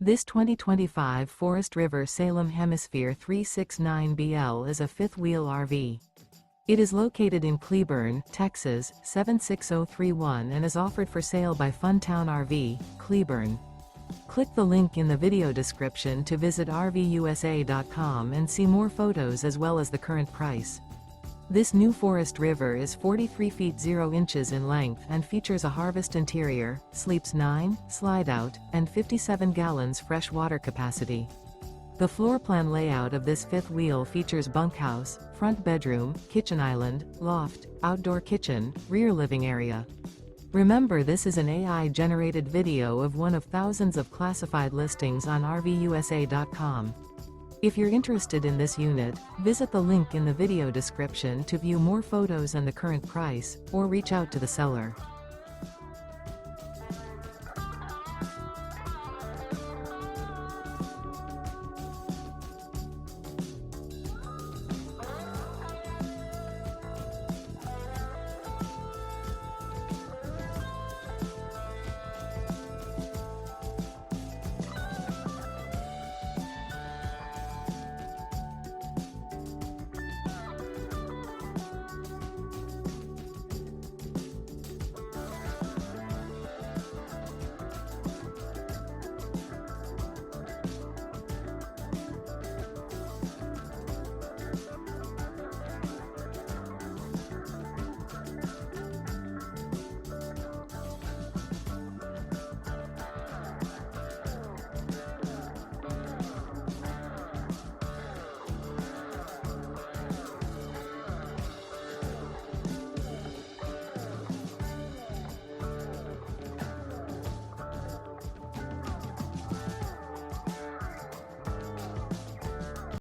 This 2025 Forest River Salem Hemisphere 369BL is a fifth-wheel RV. It is located in Cleburne, Texas, 76031 and is offered for sale by Funtown RV, Cleburne. Click the link in the video description to visit RVUSA.com and see more photos as well as the current price. This new Forest River is 43 feet 0 inches in length and features a harvest interior, sleeps 9, slide-out, and 57 gallons fresh water capacity. The floor plan layout of this fifth wheel features bunkhouse, front bedroom, kitchen island, loft, outdoor kitchen, rear living area. Remember, this is an AI-generated video of one of thousands of classified listings on RVUSA.com. If you're interested in this unit, visit the link in the video description to view more photos and the current price, or reach out to the seller.